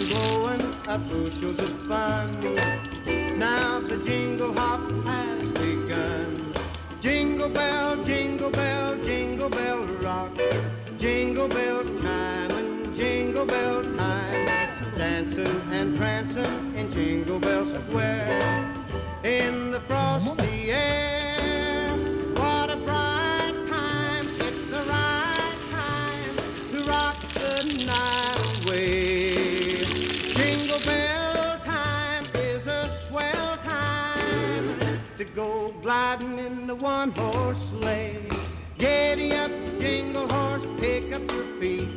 blowing up bushels of fun. Now the jingle hop has begun. Jingle bell rock. Jingle bells chime and jingle bell time. Dancing and prancing in Jingle Bell Square. In the frosty air, what a bright time. It's the right time to rock the night away. Jingle bell time is a swell time to go gliding in the one-horse sleigh. Giddy up, jingle horse, pick up your feet.